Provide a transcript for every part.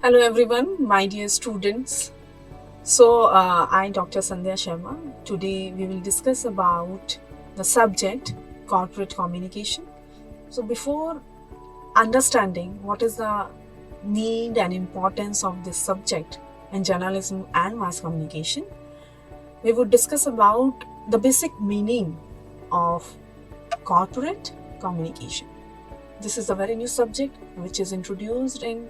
Hello everyone, my dear students. I'm Dr. Sandhya Sharma. Today we will discuss about the subject corporate communication. So before understanding what is the need and importance of this subject in journalism and mass communication, we would discuss about the basic meaning of corporate communication. This is a very new subject which is introduced in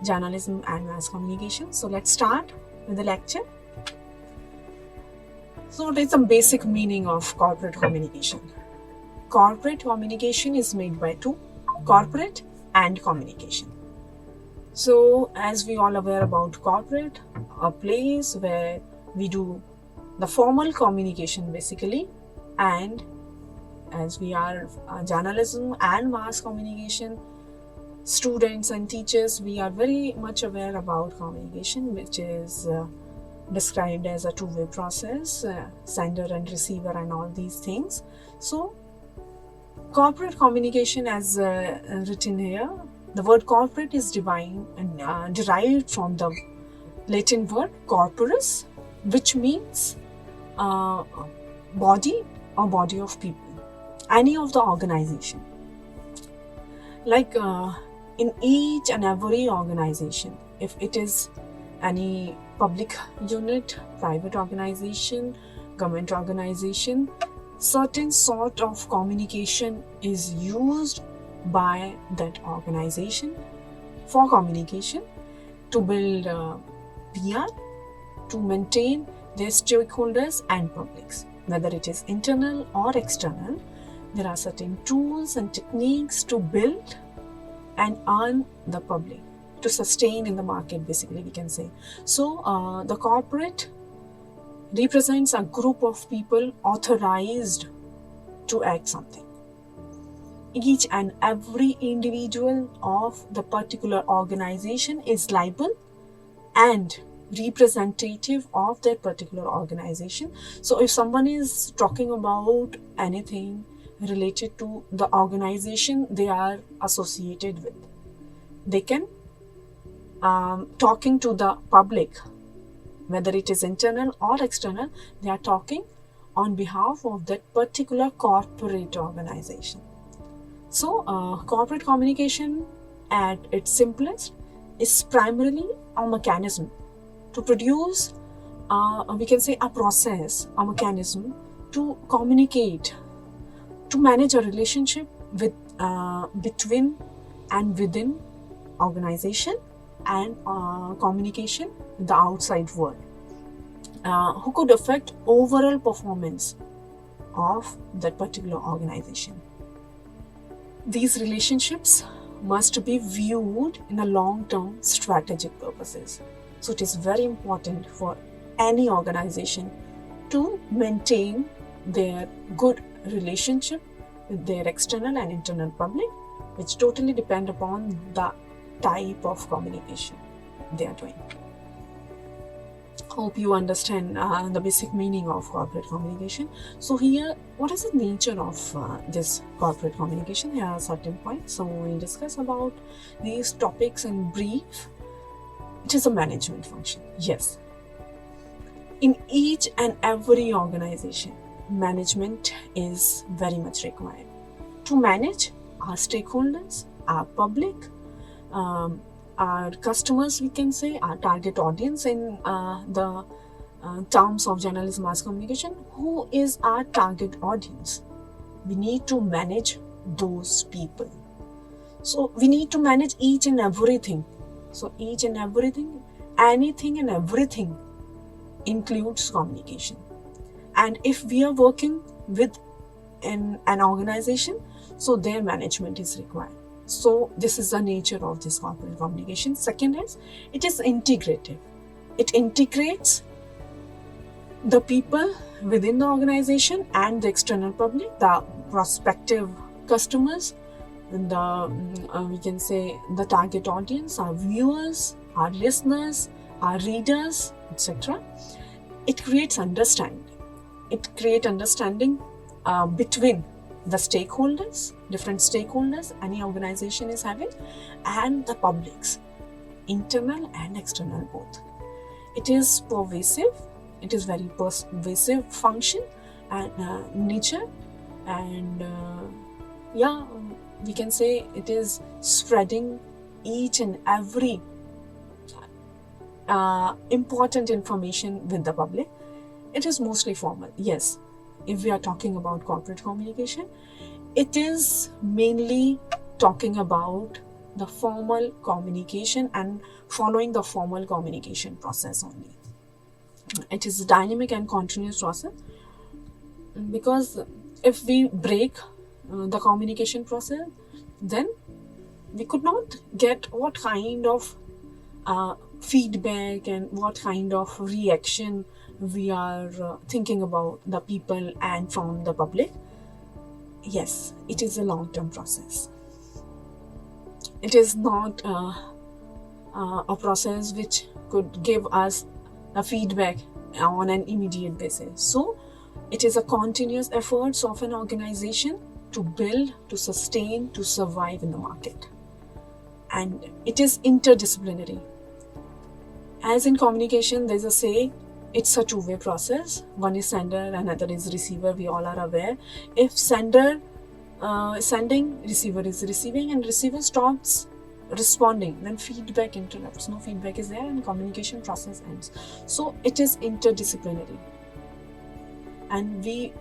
journalism and mass communication. So let's start with the lecture. So what is the basic meaning of corporate communication? Corporate communication is made by two, corporate and communication. So as we all aware about corporate, a place where we do the formal communication basically, and as we are journalism and mass communication students and teachers, we are very much aware about communication, which is described as a two-way process, sender and receiver and all these things. So corporate communication, as written here, the word corporate is derived from the Latin word corporus, which means body or body of people, any of the organization. Like in each and every organization, if it is any public unit, private organization, government organization, certain sort of communication is used by that organization for communication, to build PR, to maintain their stakeholders and publics, whether it is internal or external. There are certain tools and techniques to build and earn the public, to sustain in the market, basically we can say. So the corporate represents a group of people authorized to act something. Each and every individual of the particular organization is liable and representative of that particular organization. So if someone is talking about anything related to the organization they are associated with, they can talking to the public, whether it is internal or external, they are talking on behalf of that particular corporate organization. So corporate communication at its simplest is primarily a mechanism to produce, we can say, a process, a mechanism to communicate, to manage a relationship with between and within organization, and communication with the outside world, who could affect overall performance of that particular organization. These relationships must be viewed in a long-term strategic purposes. So it is very important for any organization to maintain their good relationship with their external and internal public, which totally depend upon the type of communication they are doing. Hope you understand the basic meaning of corporate communication. So here, what is the nature of this corporate communication? Here are certain points. So we'll discuss about these topics in brief. It is a management function. Yes. In each and every organization, management is very much required to manage our stakeholders, our public, our customers, we can say, our target audience in the terms of journalism mass communication. Who is our target audience? We need to manage those people. So we need to manage each and everything. So each and everything, anything and everything includes communication. And if we are working with an organization, so their management is required. So this is the nature of this corporate communication. Second is, it is integrative. It integrates the people within the organization and the external public, the prospective customers, and the we can say the target audience, our viewers, our listeners, our readers, etc. It creates understanding. It creates understanding between the stakeholders, different stakeholders any organization is having, and the publics. internal and external both. It is pervasive, it is very pervasive function and nature, and we can say it is spreading each and every important information with the public. It is mostly formal, yes. If we are talking about corporate communication, it is mainly talking about the formal communication and following the formal communication process only. It is a dynamic and continuous process, because if we break the communication process, then we could not get what kind of feedback and what kind of reaction we are thinking about the people and from the public. Yes, it is a long-term process. It is not a process which could give us a feedback on an immediate basis. So it is a continuous efforts of an organization to build, to sustain, to survive in the market. And it is interdisciplinary. As in communication, there's a say, it's a two-way process. One is sender, another is receiver. We all are aware. If sender sending, receiver is receiving, and receiver stops responding, then feedback interrupts. No feedback is there, and communication process ends. So it is interdisciplinary. And we,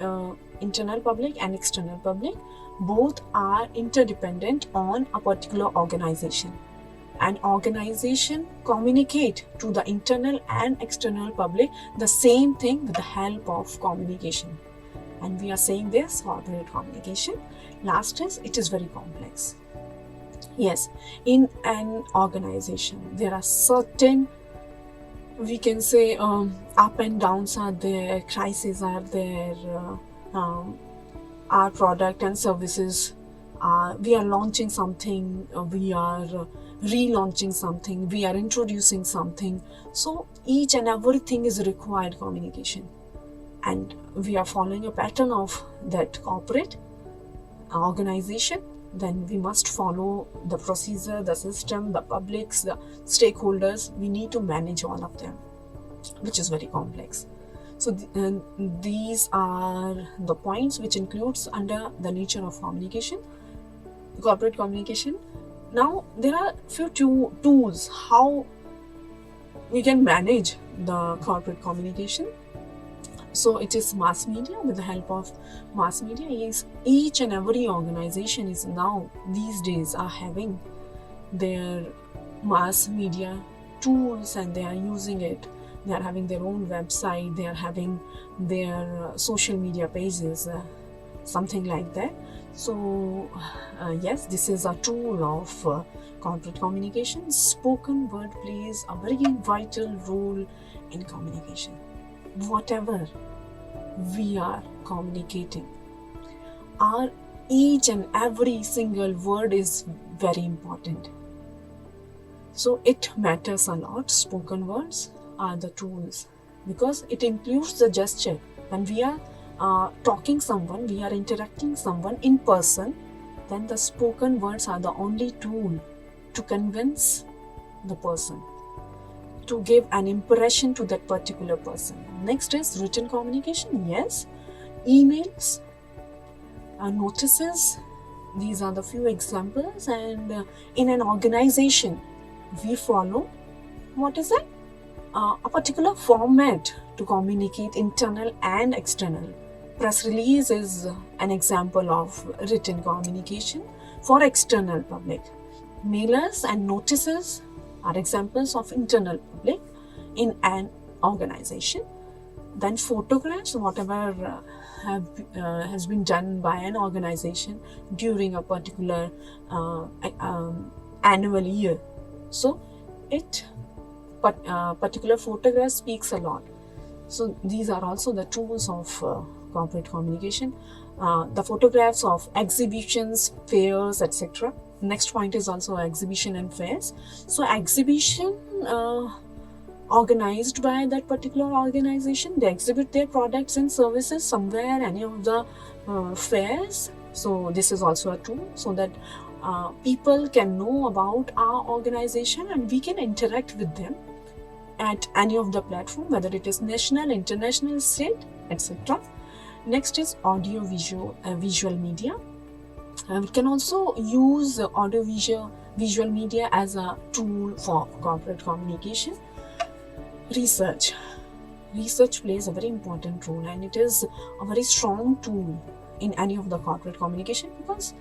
internal public and external public, both are interdependent on a particular organization. An organization communicate to the internal and external public the same thing with the help of communication. And we are saying this corporate communication. Last is, it is very complex. Yes, in an organization, there are certain, we can say, up and downs are there, crises are there, our product and services, we are launching something, we are relaunching something, we are introducing something. So each and everything is required communication. And we are following a pattern of that corporate organization, then we must follow the procedure, the system, the publics, the stakeholders. We need to manage all of them, which is very complex. So these are the points which includes under the nature of communication, corporate communication. Now there are few tools how we can manage the corporate communication. So it is mass media. With the help of mass media, each and every organization is now these days are having their mass media tools, and they are using it. They are having their own website, they are having their social media pages, something like that. So yes, this is a tool of corporate communication. Spoken word plays a very vital role in communication. Whatever we are communicating, our each and every single word is very important. So it matters a lot. Spoken words are the tools, because it includes the gesture. When we are talking someone, we are interacting someone in person, then the spoken words are the only tool to convince the person, to give an impression to that particular person. Next is written communication. Yes, emails, notices, these are the few examples. And in an organization, we follow, what is it? A particular format to communicate internal and external. Press release is an example of written communication for external public. Mailers and notices are examples of internal public in an organization. Then photographs, whatever has been done by an organization during a particular annual year. So it particular photograph speaks a lot. So these are also the tools of corporate communication. The photographs of exhibitions, fairs, etc. Next point is also exhibition and fairs. So exhibition organized by that particular organization, they exhibit their products and services somewhere, any of the fairs. So this is also a tool, so that people can know about our organization and we can interact with them at any of the platform, whether it is national, international, state, etc. Next is audio visual media. We can also use audio visual media as a tool for corporate communication. Research plays a very important role, and it is a very strong tool in any of the corporate communication, because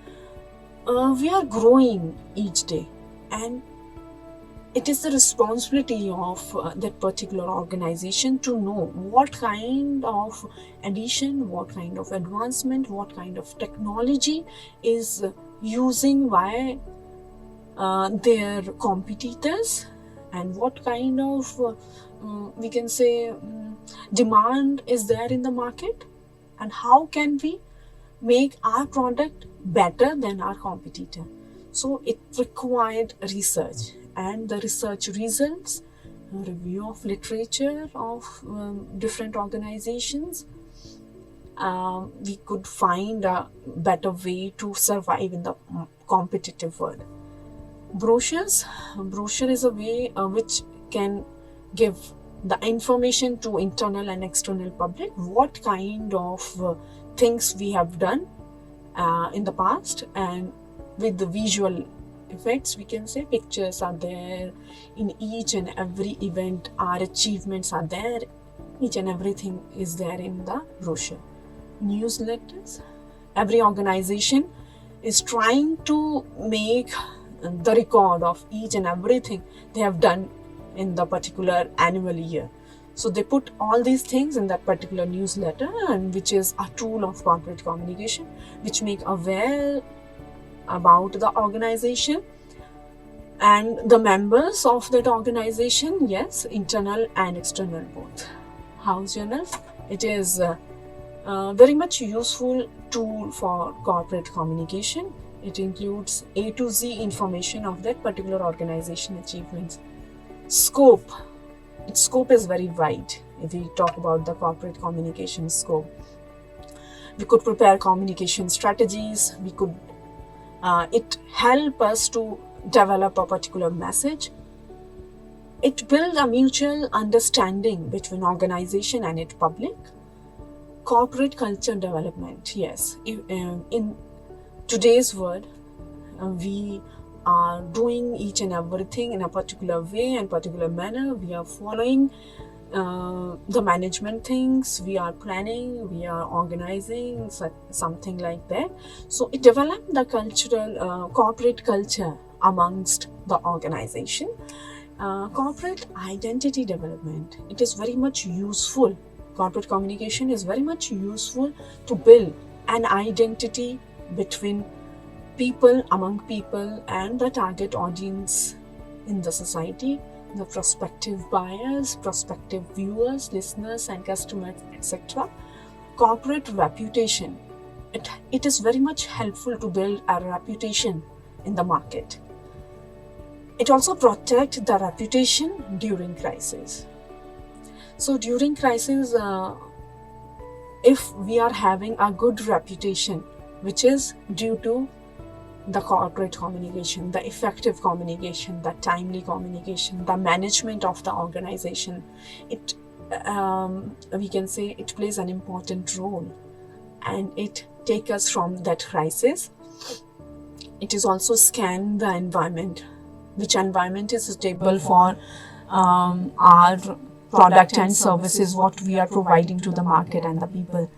we are growing each day, and it is the responsibility of that particular organization to know what kind of addition, what kind of advancement, what kind of technology is using by their competitors, and what kind of we can say demand is there in the market, and how can we make our product better than our competitor. So it required research, and the research results, review of literature of different organizations, we could find a better way to survive in the competitive world. Brochure is a way which can give the information to internal and external public, what kind of things we have done in the past, and with the visual effects, we can say pictures are there in each and every event, our achievements are there, each and everything is there in the brochure. Newsletters, every organization is trying to make the record of each and everything they have done in the particular annual year. So they put all these things in that particular newsletter, and which is a tool of corporate communication, which make aware about the organization and the members of that organization, yes, internal and external both. House journals, it is very much useful tool for corporate communication. It includes A to Z information of that particular organization achievements. Scope. Its scope is very wide. If we talk about the corporate communication scope, we could prepare communication strategies. We could it help us to develop a particular message. It builds a mutual understanding between organization and its public. Corporate culture development. Yes, in today's world, we are doing each and everything in a particular way and particular manner. We are following the management things, we are planning, we are organizing, something like that. So it developed the cultural corporate culture amongst the organization. Corporate identity development, it is very much useful. Corporate communication is very much useful to build an identity between people, among people, and the target audience in the society, the prospective buyers, prospective viewers, listeners, and customers, etc. Corporate reputation, it is very much helpful to build a reputation in the market. It also protects the reputation during crisis. So during crisis, if we are having a good reputation, which is due to the corporate communication, the effective communication, the timely communication, the management of the organization, it we can say it plays an important role, and it takes us from that crisis. It is also scan the environment, which environment is suitable for our product and services, what we are providing to the market and the people.